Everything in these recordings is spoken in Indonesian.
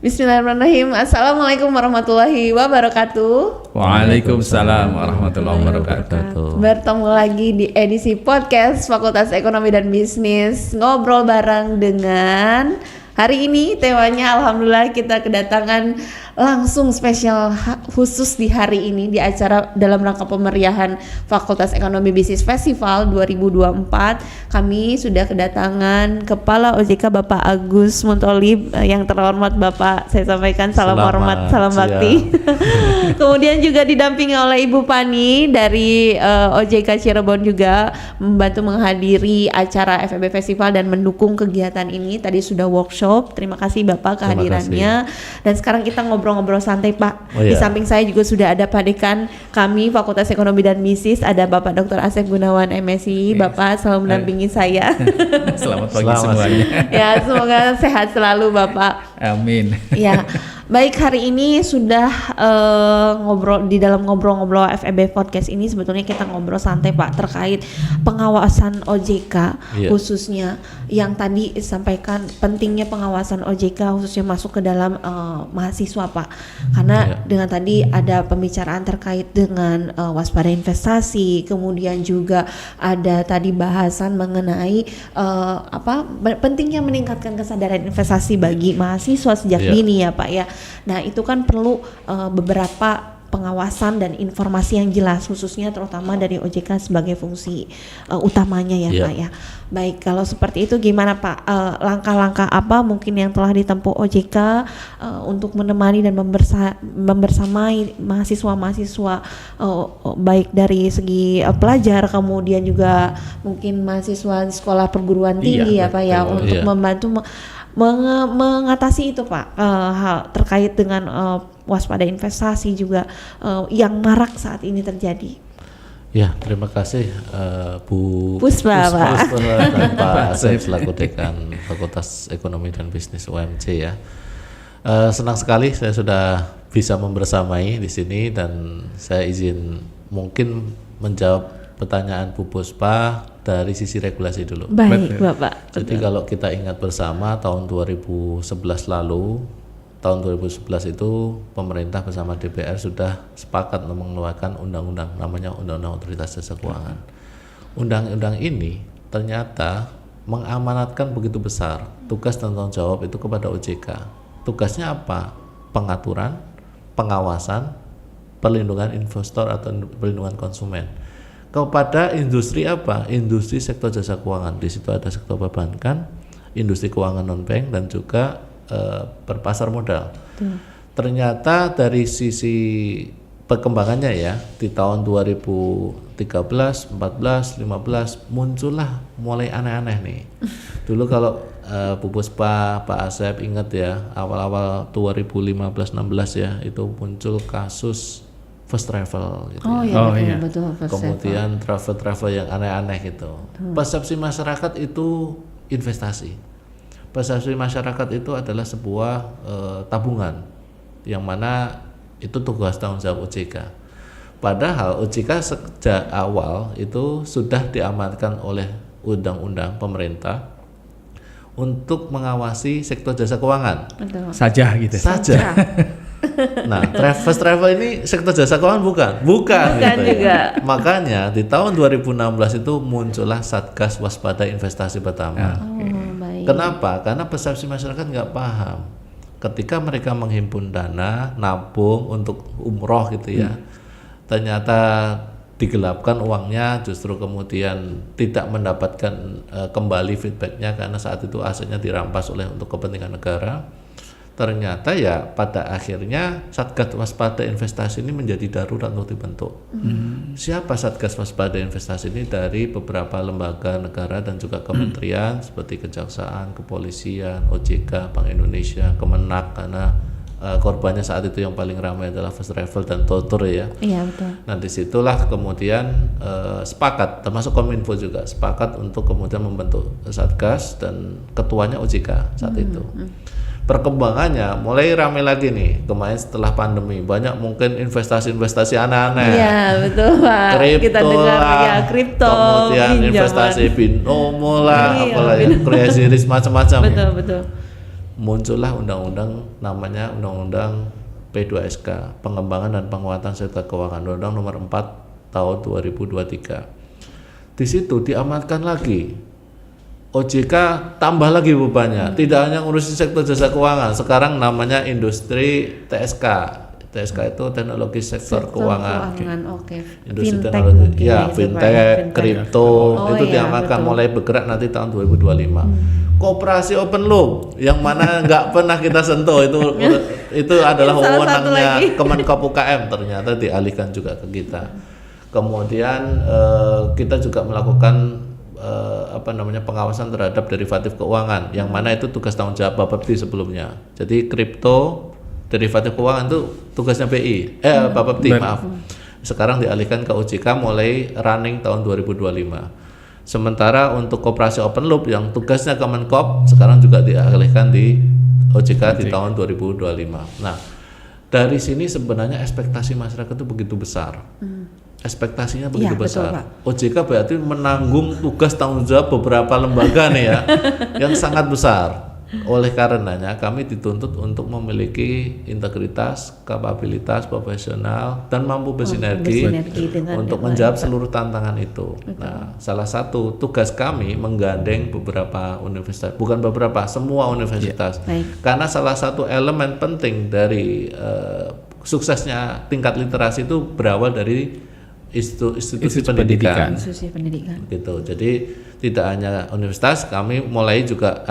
Bismillahirrahmanirrahim. Assalamualaikum warahmatullahi wabarakatuh. Waalaikumsalam warahmatullahi wabarakatuh. Bertemu lagi di edisi podcast Fakultas Ekonomi dan Bisnis, ngobrol bareng dengan hari ini temanya alhamdulillah kita kedatangan langsung spesial khusus di hari ini di acara dalam rangka pemeriahan Fakultas Ekonomi Bisnis Festival 2024. Kami sudah kedatangan Kepala OJK Bapak Agus Muntolib, yang terhormat Bapak saya sampaikan salam hormat, salam bakti. Kemudian juga didampingi oleh Ibu Pani dari OJK Cirebon juga membantu menghadiri acara FEB Festival dan mendukung kegiatan ini. Tadi sudah workshop. Terima kasih Bapak kehadirannya. Dan sekarang kita ngobrol-ngobrol santai Pak. Di samping saya juga sudah ada Pak Dekan kami Fakultas Ekonomi dan Bisnis, ada Bapak Dr. Asep Gunawan MSI. Bapak selalu mendampingi saya. Selamat pagi semuanya. Ya, semoga sehat selalu Bapak. Amin. Ya, baik, hari ini sudah ngobrol di dalam ngobrol-ngobrol FEB Podcast ini sebetulnya kita ngobrol santai Pak terkait pengawasan OJK khususnya yang tadi disampaikan pentingnya pengawasan OJK khususnya masuk ke dalam mahasiswa Pak, karena dengan tadi ada pembicaraan terkait dengan waspada investasi, kemudian juga ada tadi bahasan mengenai pentingnya meningkatkan kesadaran investasi bagi mahasiswa sejak dini ya Pak ya. Nah itu kan perlu beberapa pengawasan dan informasi yang jelas khususnya terutama dari OJK sebagai fungsi utamanya ya Pak ya. Baik, kalau seperti itu gimana Pak, langkah-langkah apa mungkin yang telah ditempuh OJK untuk menemani dan membersamai mahasiswa-mahasiswa baik dari segi pelajar kemudian juga mungkin mahasiswa di sekolah perguruan tinggi ya Pak ya, untuk membantu mengatasi itu Pak, hal terkait dengan waspada investasi juga yang marak saat ini terjadi. Ya, terima kasih Bu Puspa dan Pak Asep selaku Dekan Fakultas Ekonomi dan Bisnis UMJ ya. Senang sekali saya sudah bisa membersamai di sini dan saya izin mungkin menjawab pertanyaan Bu Puspa dari sisi regulasi dulu. Baik Bapak. Jadi kalau kita ingat bersama tahun 2011 lalu, tahun 2011 itu pemerintah bersama DPR sudah sepakat mengeluarkan undang-undang namanya Undang-Undang Otoritas Jasa Keuangan. Undang-undang ini ternyata mengamanatkan begitu besar tugas dan tanggung jawab itu kepada OJK. Tugasnya apa? Pengaturan, pengawasan, perlindungan investor atau perlindungan konsumen. Kepada industri apa? Industri sektor jasa keuangan. Di situ ada sektor perbankan, industri keuangan non-bank dan juga berpasar modal. Ternyata dari sisi perkembangannya ya, di tahun 2013, 14, 15 muncullah mulai aneh-aneh nih. Dulu kalau Bu Puspa, Pak Asep ingat ya, awal-awal 2015-16 ya, itu muncul kasus first travel gitu. Betul, kemudian travel yang aneh-aneh gitu. Persepsi masyarakat itu investasi. Persepsi masyarakat itu adalah sebuah tabungan yang mana itu tugas tanggung jawab OJK. Padahal OJK sejak awal itu sudah diamanatkan oleh undang-undang pemerintah untuk mengawasi sektor jasa keuangan. Betul. Saja gitu. Saja. Nah, first travel ini sektor jasa keuangan bukan gitu juga. Ya. Makanya di tahun 2016 itu muncullah Satgas Waspada Investasi pertama. Baik. Kenapa? Karena persepsi masyarakat nggak paham. Ketika mereka menghimpun dana, nabung untuk umroh gitu ya, ternyata digelapkan uangnya, justru kemudian tidak mendapatkan kembali feedbacknya karena saat itu asetnya dirampas oleh untuk kepentingan negara. Ternyata ya pada akhirnya Satgas Waspada Investasi ini menjadi darurat untuk dibentuk. Siapa Satgas Waspada Investasi ini? Dari beberapa lembaga negara dan juga kementerian seperti Kejaksaan, Kepolisian, OJK, Bank Indonesia, Kemenak, karena korbannya saat itu yang paling ramai adalah first travel dan tour ya. Iya betul. Nah disitulah kemudian sepakat, termasuk Kominfo juga sepakat untuk kemudian membentuk Satgas dan ketuanya OJK saat itu. Perkembangannya mulai ramai lagi nih kemarin setelah pandemi, banyak mungkin investasi aneh-aneh. Iya betul Pak. Kripto Kita dengar lah, ya kripto, kemudian pinjaman. investasi binomo lah, Iya, apalagi crazy risk macam-macam. Betul. muncullah undang-undang namanya Undang-Undang P2SK, Pengembangan dan Penguatan Sektor Keuangan, Undang-Undang Nomor 4 Tahun 2023. Di situ diamankan lagi, OJK tambah lagi bebannya, tidak hanya ngurusin sektor jasa keuangan, sekarang namanya industri TSK. TSK itu teknologi sektor keuangan. Oke. Industri Fintech teknologi, mungkin ya, itu, Pak, fintech, kripto, itu iya, diamankan betul. mulai bergerak nanti tahun 2025. Koperasi open loop yang mana nggak pernah kita sentuh itu adalah Salah satu wewenangnya lagi. Kemenkop UKM, ternyata dialihkan juga ke kita. Kemudian kita juga melakukan pengawasan terhadap derivatif keuangan, yang mana itu tugas tanggung jawab Bapepti sebelumnya. Jadi kripto, derivatif keuangan itu tugasnya BI, Bapepti, maaf. Sekarang dialihkan ke OJK mulai running tahun 2025. Sementara untuk koperasi open loop yang tugasnya Kemenkop sekarang juga dialihkan di OJK di tahun 2025. Nah, dari sini sebenarnya ekspektasi masyarakat itu begitu besar. Ekspektasinya begitu Iya, betul, besar. Pak. OJK berarti menanggung tugas tanggung jawab beberapa lembaga nih ya yang sangat besar. Oleh karenanya kami dituntut untuk memiliki integritas, kapabilitas, profesional dan mampu bersinergi dengan untuk yang menjawab lain, Pak. seluruh tantangan itu. Nah, salah satu tugas kami menggandeng beberapa universitas, bukan beberapa, semua universitas. Baik. Karena salah satu elemen penting dari suksesnya tingkat literasi itu berawal dari institusi pendidikan. Institusi pendidikan. Gitu. Jadi tidak hanya universitas, kami mulai juga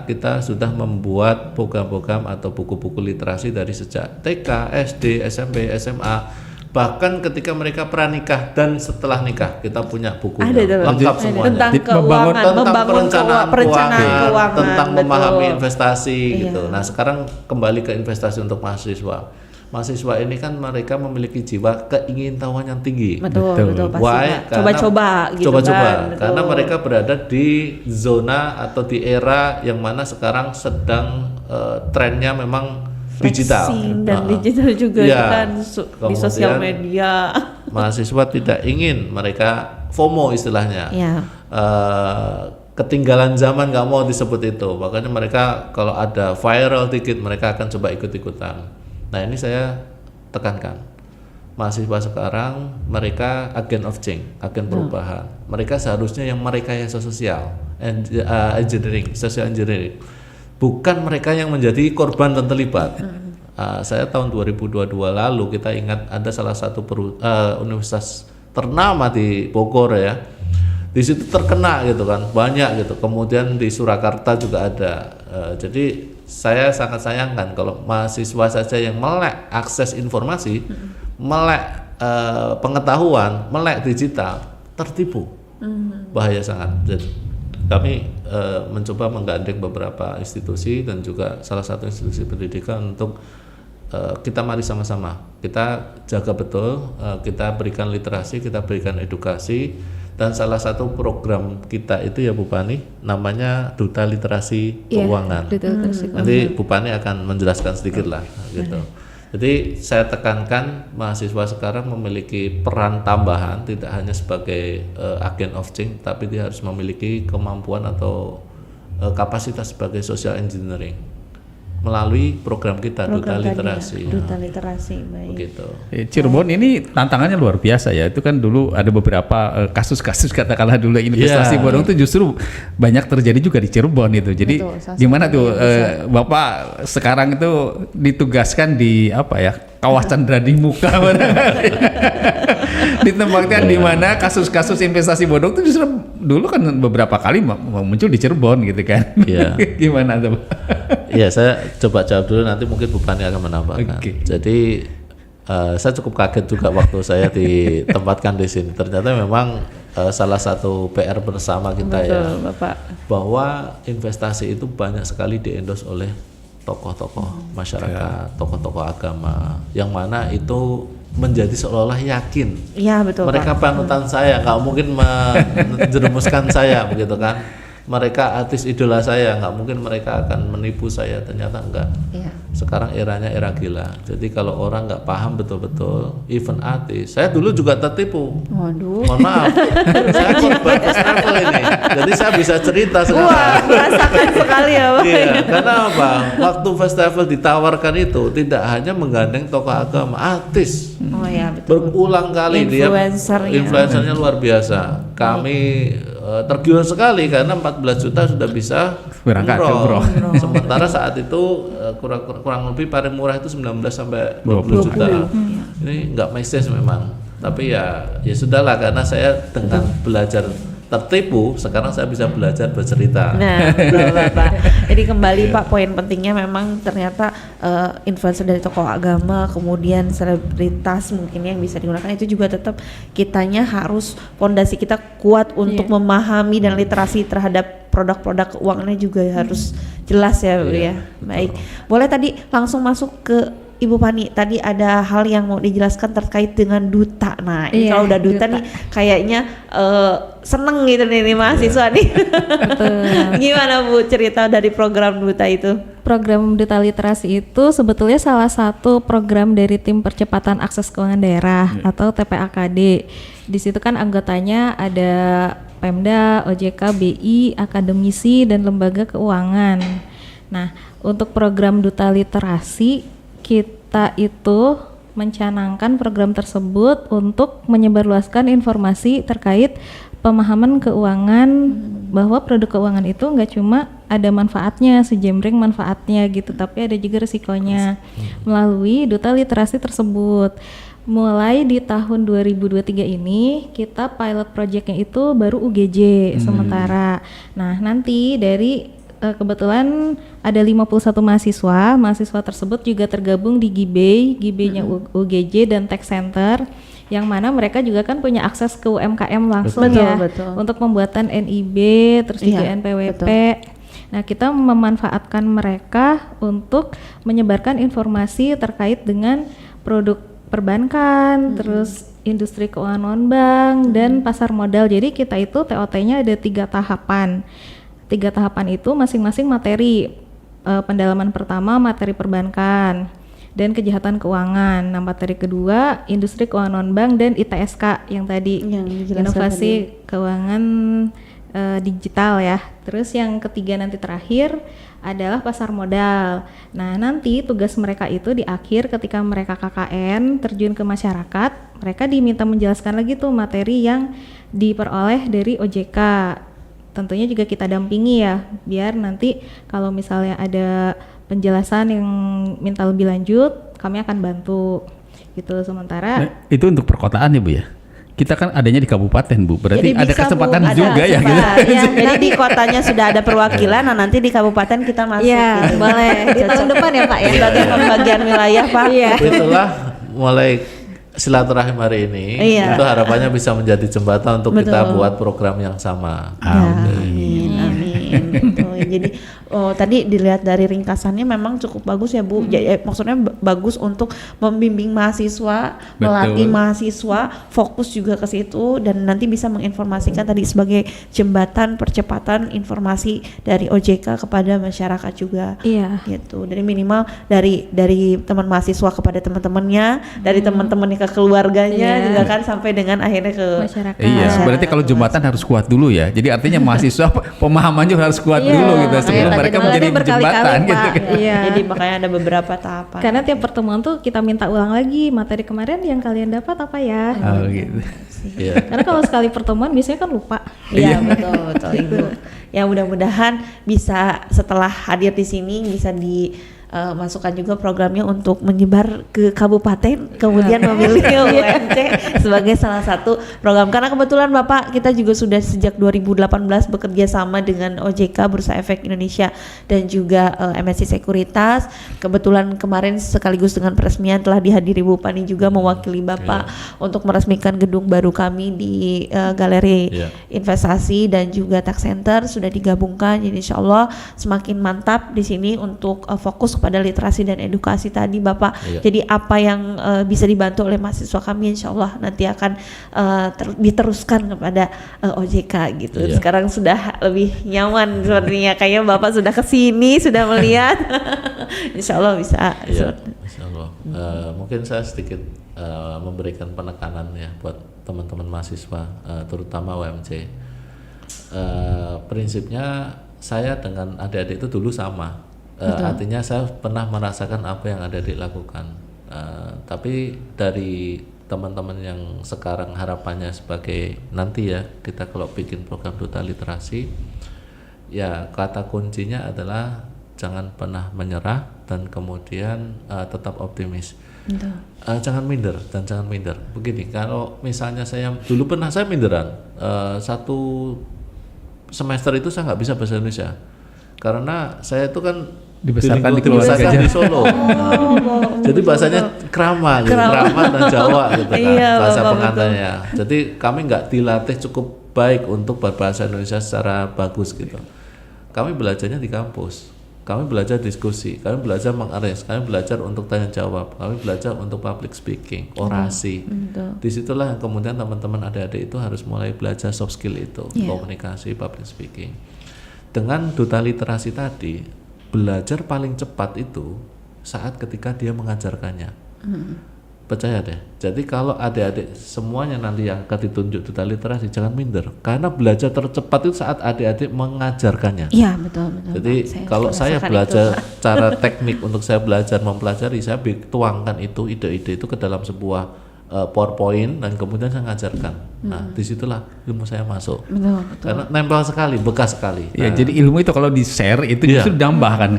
kita sudah membuat program-program atau buku-buku literasi dari sejak TK, SD, SMP, SMA, bahkan ketika mereka pranikah dan setelah nikah kita punya bukunya lengkap semuanya. Tentang keuangan, tentang perencanaan keuangan, tentang betul. memahami investasi Iya. gitu. Nah, sekarang kembali ke investasi untuk mahasiswa. Mahasiswa ini kan mereka memiliki jiwa keingintahuan yang tinggi. Betul pasti, Why? Pak. Coba-coba gitu Coba-coba. kan. Betul. Karena mereka berada di zona atau di era yang mana sekarang sedang trennya memang digital. Flexing dan digital juga Ya. kan di sosial Kemudian media. Mahasiswa tidak ingin, mereka FOMO istilahnya. Ya. Ketinggalan zaman, nggak mau disebut itu. Makanya mereka kalau ada viral dikit mereka akan coba ikut-ikutan. Nah, ini saya tekankan. Mahasiswa sekarang mereka agen of change, agen perubahan. Mereka seharusnya yang merekayasa sosial, engineering, social engineering. Bukan mereka yang menjadi korban dan terlibat. Saya tahun 2022 lalu kita ingat ada salah satu universitas ternama di Bogor ya. Di situ terkena gitu kan, banyak gitu. Kemudian di Surakarta juga ada. Jadi saya sangat sayangkan kalau mahasiswa saja yang melek akses informasi, melek pengetahuan, melek digital, tertipu. Bahaya sangat. Jadi kami mencoba menggandeng beberapa institusi dan juga salah satu institusi pendidikan untuk kita mari sama-sama kita jaga betul, kita berikan literasi, kita berikan edukasi. Dan salah satu program kita itu ya Bu Pani, namanya Duta Literasi Keuangan. Nanti Bu Pani akan menjelaskan sedikit lah gitu. Jadi saya tekankan mahasiswa sekarang memiliki peran tambahan, tidak hanya sebagai agen of change, tapi dia harus memiliki kemampuan atau kapasitas sebagai social engineering melalui program kita Duta Literasi. Duta Literasi, baik. Begitu. Cirebon ini tantangannya luar biasa ya. Itu kan dulu ada beberapa kasus-kasus katakanlah dulu investasi bodong itu justru banyak terjadi juga di Cirebon itu. Jadi gimana tuh Bapak sekarang itu ditugaskan di kawasan Radimuka ditempatkan di mana kasus-kasus investasi bodong itu justru dulu kan beberapa kali muncul di Cirebon gitu kan. Iya. Gimana tuh? Iya, saya coba jawab dulu, nanti mungkin Bu Pani akan menambahkan. Jadi saya cukup kaget juga waktu saya ditempatkan di sini. Ternyata memang salah satu PR bersama kita Bapak. Bahwa investasi itu banyak sekali diendos oleh tokoh-tokoh masyarakat, tokoh-tokoh agama, yang mana itu menjadi seolah-olah yakin. Iya, betul. Mereka panutan saya, nggak mungkin menjerumuskan saya begitu kan. mereka artis idola saya, nggak mungkin mereka akan menipu saya, ternyata enggak. Iya. Sekarang eranya era gila. Jadi kalau orang nggak paham betul-betul, even artis, saya dulu juga tertipu. Waduh. Mohon maaf, saya korban first travel ini. Jadi saya bisa cerita Wah, sekarang. merasakan sekali ya Pak. Iya, karena apa? Waktu first travel ditawarkan itu tidak hanya menggandeng tokoh agama, artis. Oh ya betul. Berulang kali influencernya luar biasa. Kami tergiur sekali karena 14 juta sudah bisa berangkat umroh. Sementara saat itu kurang lebih paling murah itu 19 sampai 20 juta. Ini nggak message memang. Tapi ya sudahlah, karena saya dengan belajar tertipu, sekarang saya bisa belajar bercerita. Nah, betul, Bapak. Jadi kembali Pak, poin pentingnya memang ternyata influencer dari tokoh agama, kemudian selebritas mungkin yang bisa digunakan, itu juga tetap kitanya harus, fondasi kita kuat untuk memahami dan literasi terhadap produk-produk keuangannya juga harus jelas ya Bu ya. Baik. Boleh tadi langsung masuk ke Ibu Pani, tadi ada hal yang mau dijelaskan terkait dengan duta. Nah, ini kalau udah duta nih kayaknya seneng gitu nih mahasiswa nih. Gimana Bu cerita dari program duta itu? Program Duta Literasi itu sebetulnya salah satu program dari Tim Percepatan Akses Keuangan Daerah atau TPAKD. Di situ kan anggotanya ada Pemda, OJK, BI, akademisi, dan lembaga keuangan. Nah, untuk program Duta Literasi, kita itu mencanangkan program tersebut untuk menyebarluaskan informasi terkait pemahaman keuangan, bahwa produk keuangan itu nggak cuma ada manfaatnya, sejembreng manfaatnya gitu, tapi ada juga risikonya melalui Duta Literasi tersebut. Mulai di tahun 2023 ini kita pilot projectnya itu baru UGJ sementara. Nah, nanti dari kebetulan ada 51 mahasiswa tersebut juga tergabung di GIBE-nya UGJ dan Tech Center, yang mana mereka juga kan punya akses ke UMKM langsung betul. Untuk pembuatan NIB, terus juga NPWP. Nah, kita memanfaatkan mereka untuk menyebarkan informasi terkait dengan produk perbankan, terus industri keuangan non-bank, dan pasar modal. Jadi kita itu TOT-nya ada 3 tahapan. 3 tahapan itu masing-masing materi. Pendalaman pertama materi perbankan dan kejahatan keuangan. Nah, materi kedua industri keuangan non-bank dan ITSK yang tadi, inovasi keuangan digital ya. Terus yang ketiga nanti terakhir adalah pasar modal. Nah, nanti tugas mereka itu di akhir ketika mereka KKN terjun ke masyarakat, mereka diminta menjelaskan lagi tuh materi yang diperoleh dari OJK. Tentunya juga kita dampingi ya, biar nanti kalau misalnya ada penjelasan yang minta lebih lanjut, kami akan bantu gitu. Sementara itu untuk perkotaan ya Bu ya? Kita kan adanya di kabupaten Bu, berarti ada kesempatan Bu, juga ada ya gitu. Jadi di kotanya sudah ada perwakilan, nah nanti di kabupaten kita masuk. Iya, gitu. boleh. Di tahun depan ya Pak ya. Sebagai pembagian wilayah Pak. Iya. Itulah mulai silaturahim hari ini, itu harapannya bisa menjadi jembatan untuk kita buat program yang sama. Amin. Betul. Jadi tadi dilihat dari ringkasannya memang cukup bagus ya Bu. Maksudnya bagus untuk membimbing mahasiswa, melatih mahasiswa, fokus juga ke situ, dan nanti bisa menginformasikan tadi sebagai jembatan percepatan informasi dari OJK kepada masyarakat juga. Iya. Gitu. Dari minimal dari teman mahasiswa kepada teman-temannya, dari teman-temannya ke keluarganya juga kan, sampai dengan akhirnya ke masyarakat. Iya, berarti kalau jembatan harus kuat dulu ya. Jadi artinya mahasiswa pemahaman juga harus kuat dulu gitu sebelum mereka menjadi jembatan gitu. Iya. Jadi makanya ada beberapa tahapan. Karena tiap pertemuan tuh kita minta ulang lagi materi kemarin yang kalian dapat apa ya. Oh gitu. Karena kalau sekali pertemuan biasanya kan lupa. Iya, betul Ibu. Ya mudah-mudahan bisa setelah hadir di sini bisa masukkan juga programnya untuk menyebar ke kabupaten, kemudian memilih UMC sebagai salah satu program. Karena kebetulan Bapak kita juga sudah sejak 2018 bekerja sama dengan OJK Bursa Efek Indonesia dan juga MSI Sekuritas. Kebetulan kemarin sekaligus dengan peresmian telah dihadiri Bu Pani juga mewakili Bapak untuk meresmikan gedung baru kami di Galeri Investasi dan juga Tech Center sudah digabungkan. Jadi insya Allah semakin mantap di sini untuk fokus kepada literasi dan edukasi tadi Bapak. Jadi apa yang bisa dibantu oleh mahasiswa kami insya Allah nanti akan diteruskan kepada OJK gitu. Sekarang sudah lebih nyaman sepertinya, kayaknya Bapak sudah kesini, sudah melihat. Insya Allah bisa. Insya Allah. Mungkin saya sedikit memberikan penekanan ya buat teman-teman mahasiswa, terutama UMC. Prinsipnya saya dengan adik-adik itu dulu sama. Artinya saya pernah merasakan apa yang adik-adik lakukan. Tapi dari teman-teman yang sekarang harapannya sebagai nanti ya kita kalau bikin program duta literasi, ya kata kuncinya adalah jangan pernah menyerah dan kemudian tetap optimis. Jangan minder dan jangan minder. Begini, kalau misalnya saya dulu pernah saya minderan, satu semester itu saya nggak bisa bahasa Indonesia karena saya itu kan dibesarkan di keluarga di Solo. Jadi bahasanya krama dan Jawa gitu kan, bahasa pengantarnya. Jadi kami nggak dilatih cukup baik untuk berbahasa Indonesia secara bagus gitu. Kami belajarnya di kampus, kami belajar diskusi, kami belajar mengarrange, kami belajar untuk tanya jawab, kami belajar untuk public speaking, orasi. Disitulah yang kemudian teman-teman adik-adik itu harus mulai belajar soft skill itu, komunikasi, public speaking. Dengan duta literasi tadi, belajar paling cepat itu saat ketika dia mengajarkannya. Percaya deh. Jadi kalau adik-adik semuanya nanti yang akan ditunjuk duta literasi jangan minder karena belajar tercepat itu saat adik-adik mengajarkannya. Iya betul. Jadi kalau saya belajar cara teknik untuk saya belajar mempelajari, saya tuangkan itu ide-ide itu ke dalam sebuah PowerPoint dan kemudian saya ngajarkan. Nah, disitulah ilmu saya masuk. Betul. Karena nempel sekali, bekas sekali. Ya, jadi ilmu itu kalau di-share itu justru nambah kan.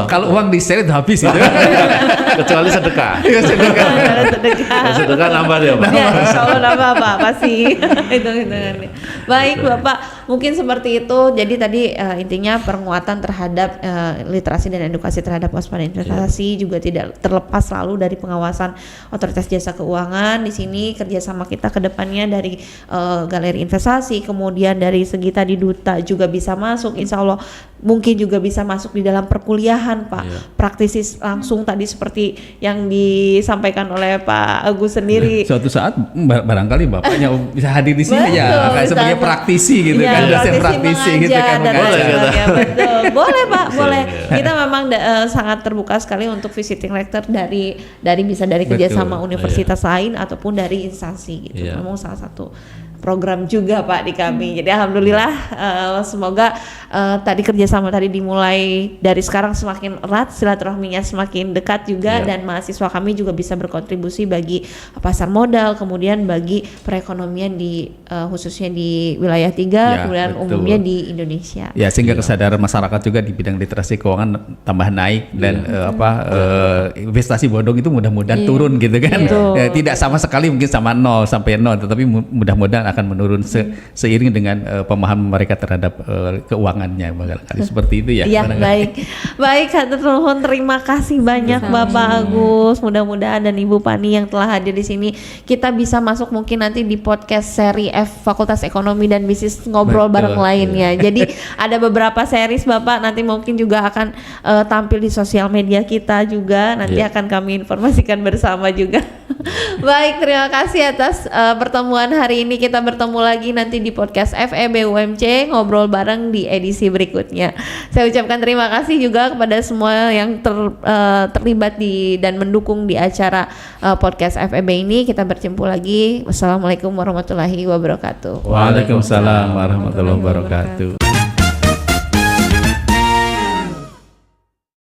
Kalau uang di-share itu habis itu. Kecuali sedekah. Sedekah nambah dia, Pak. Ya, insya Allah nambah Pak, pasti. Hitung-hitungannya. Baik, Bapak. Mungkin seperti itu. Jadi tadi intinya penguatan terhadap literasi dan edukasi terhadap waspada investasi juga tidak terlepas selalu dari pengawasan Otoritas Jasa Keuangan. Di sini kerjasama kita ke depannya dari galeri investasi, kemudian dari segi tadi duta juga bisa masuk, insya Allah mungkin juga bisa masuk di dalam perkuliahan Pak. Praktisi langsung tadi seperti yang disampaikan oleh Pak Agus sendiri. Suatu saat barangkali Bapaknya bisa hadir di sini ya, kayak sebagai praktisi gitu kan, dosen praktisi gitu kan. Betul. Boleh Pak, boleh. Kita memang sangat terbuka sekali untuk visiting lecture dari bisa dari kerjasama universitas lain ataupun dari instansi gitu. Memang salah satu program juga Pak di kami. Jadi alhamdulillah semoga tadi kerjasama tadi dimulai dari sekarang semakin erat, silaturahminya semakin dekat juga dan mahasiswa kami juga bisa berkontribusi bagi pasar modal, kemudian bagi perekonomian di khususnya di wilayah 3 kemudian umumnya di Indonesia. Ya, sehingga kesadaran masyarakat juga di bidang literasi keuangan tambah naik dan investasi bodong itu mudah-mudahan turun gitu kan. Tidak sama sekali mungkin sama 0 sampai 0, tetapi mudah-mudahan akan menurun seiring dengan pemahaman mereka terhadap keuangannya barangkali seperti itu ya. Iya, baik hatur nuhun, terima kasih banyak Bapak Agus. Mudah-mudahan dan Ibu Pani yang telah hadir di sini kita bisa masuk mungkin nanti di podcast seri F Fakultas Ekonomi dan Bisnis ngobrol bareng lainnya. Jadi ada beberapa series Bapak nanti mungkin juga akan tampil di sosial media kita juga, nanti akan kami informasikan bersama juga. Baik, terima kasih atas pertemuan hari ini. Kita bertemu lagi nanti di podcast FEB UMC ngobrol bareng di edisi berikutnya. Saya ucapkan terima kasih juga kepada semua yang terlibat dan mendukung di acara podcast FEB ini. Kita berjumpa lagi. Wassalamualaikum warahmatullahi wabarakatuh. Waalaikumsalam warahmatullahi wabarakatuh.